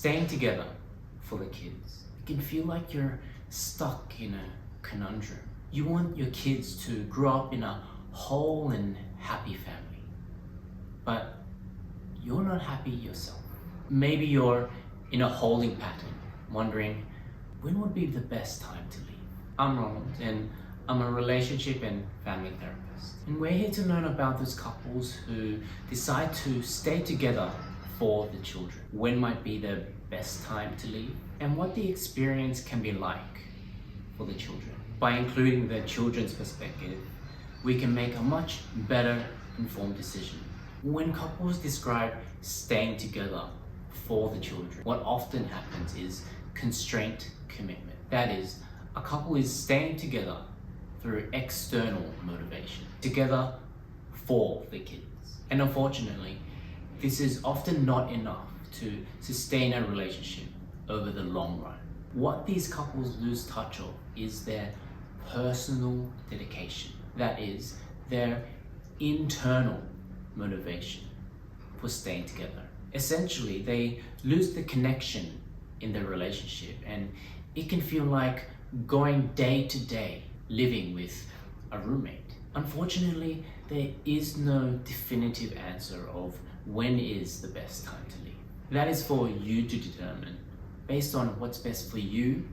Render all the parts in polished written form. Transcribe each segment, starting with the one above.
Staying together for the kids. It can feel like you're stuck in a conundrum. You want your kids to grow up in a whole and happy family, but you're not happy yourself. Maybe you're in a holding pattern, wondering when would be the best time to leave. I'm Ronald, and I'm a relationship and family therapist. And we're here to learn about those couples who decide to stay together for the children. When might be the best time to leave, and what the experience can be like for the children. By including the children's perspective, we can make a much better informed decision. When couples describe staying together for the children, what often happens is constraint commitment. That is, a couple is staying together through external motivation, together for the kids. And unfortunately, this is often not enough to sustain a relationship over the long run. What these couples lose touch of is their personal dedication. That is, their internal motivation for staying together. Essentially, they lose the connection in their relationship, and it can feel like going day to day living with a roommate. Unfortunately, there is no definitive answer of when is the best time to leave. That is for you to determine based on what's best for you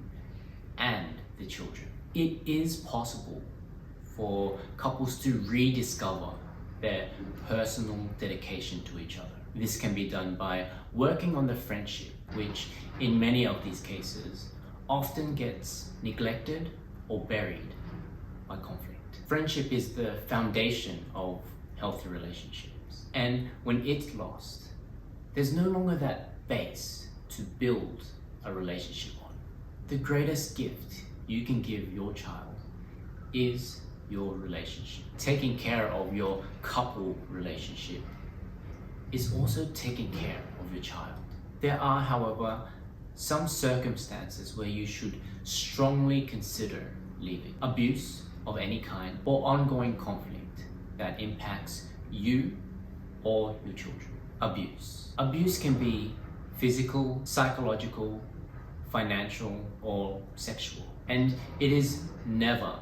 and the children. It is possible for couples to rediscover their personal dedication to each other. This can be done by working on the friendship, which in many of these cases often gets neglected or buried by conflict. Friendship is the foundation of healthy relationships. And when it's lost, there's no longer that base to build a relationship on. The greatest gift you can give your child is your relationship. Taking care of your couple relationship is also taking care of your child. There are, however, some circumstances where you should strongly consider leaving. Abuse of any kind or ongoing conflict that impacts you or your children. Abuse. Abuse can be physical, psychological, financial, or sexual. And it is never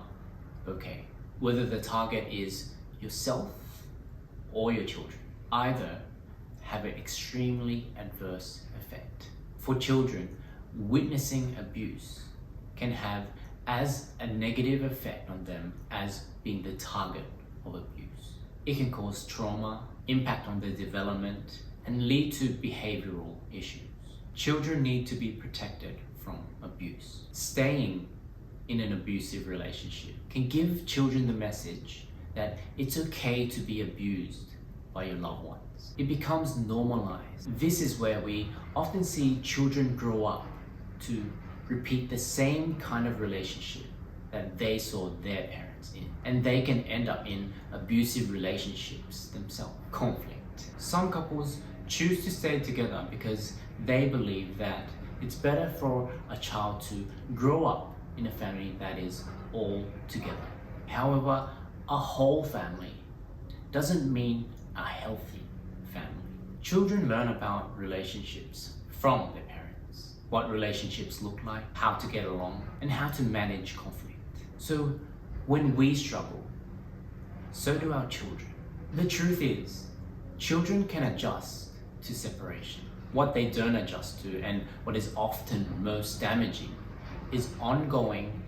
okay, whether the target is yourself or your children. Either have an extremely adverse effect. For children, witnessing abuse can have as a negative effect on them as being the target of abuse. It can cause trauma, impact on their development, and lead to behavioral issues. Children need to be protected from abuse. Staying in an abusive relationship can give children the message that it's okay to be abused by your loved ones. It becomes normalized. This is where we often see children grow up to repeat the same kind of relationship that they saw their parents in. And they can end up in abusive relationships themselves. Conflict. Some couples choose to stay together because they believe that it's better for a child to grow up in a family that is all together. However, a whole family doesn't mean a healthy family. Children learn about relationships from their parents, what relationships look like, how to get along, and how to manage conflict. So when we struggle, so do our children. The truth is, children can adjust to separation. What they don't adjust to, and what is often most damaging, is ongoing,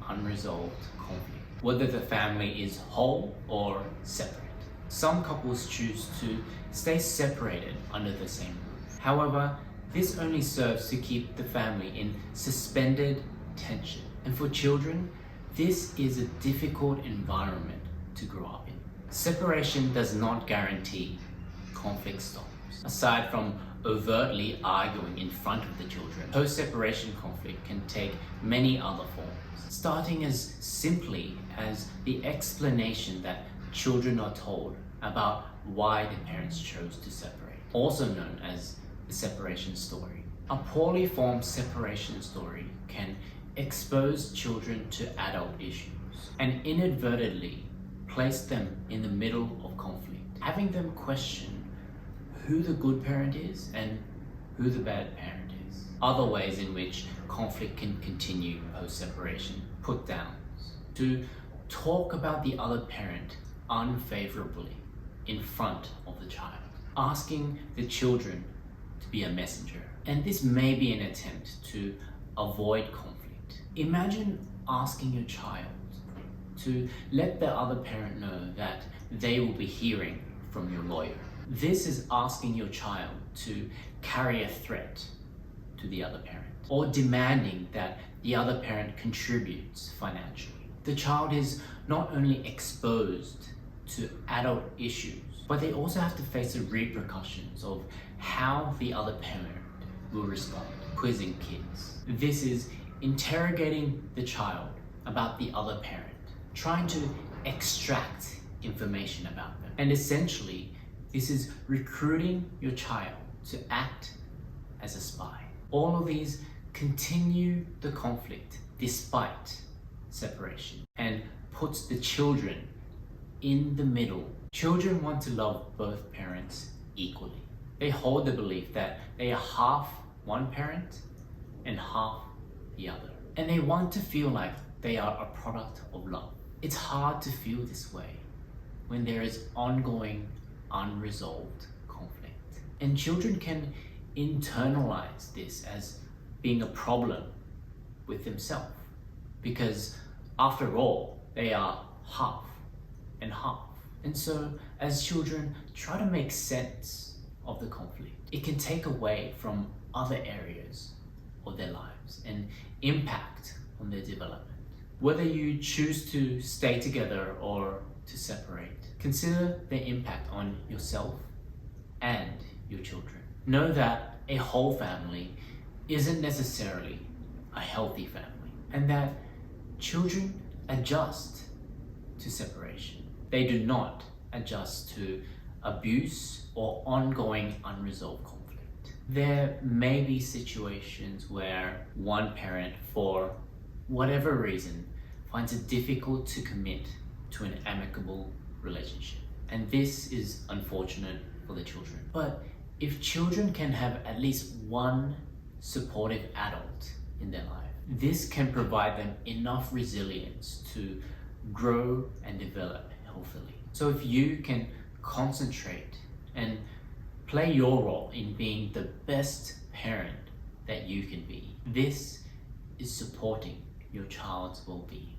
unresolved conflict, whether the family is whole or separate. Some couples choose to stay separated under the same roof. However, this only serves to keep the family in suspended tension. And for children, this is a difficult environment to grow up in. Separation does not guarantee conflict stops. Aside from overtly arguing in front of the children, post-separation conflict can take many other forms, starting as simply as the explanation that children are told about why the parents chose to separate, also known as the separation story. A poorly formed separation story can expose children to adult issues and inadvertently place them in the middle of conflict, having them question who the good parent is and who the bad parent ways. Other ways in which conflict can continue post-separation: put downs. To talk about the other parent unfavorably in front of the child. Asking the children to be a messenger. And this may be an attempt to avoid conflict. Imagine asking your child to let the other parent know that they will be hearing from your lawyer. This is asking your child to carry a threat to the other parent, or demanding that the other parent contributes financially. The child is not only exposed to adult issues, but they also have to face the repercussions of how the other parent will respond. Quizzing kids. This is interrogating the child about the other parent, trying to extract information about them. And essentially, this is recruiting your child to act as a spy. All of these continue the conflict despite separation and puts the children in the middle. Children want to love both parents equally. They hold the belief that they are half one parent and half the other. And they want to feel like they are a product of love. It's hard to feel this way when there is ongoing, unresolved conflict. And children can internalize this as being a problem with themselves, because after all, they are half and half. And so as children try to make sense of the conflict, it can take away from other areas of their lives and impact on their development. Whether you choose to stay together or to separate, consider the impact on yourself and your children. Know that a whole family isn't necessarily a healthy family, and that children adjust to separation. They do not adjust to abuse or ongoing unresolved conflict. There may be situations where one parent, for whatever reason, finds it difficult to commit to an amicable relationship. And this is unfortunate for the children. But if children can have at least one supportive adult in their life, this can provide them enough resilience to grow and develop healthily. So if you can concentrate and play your role in being the best parent that you can be, this is supporting your child's well-being.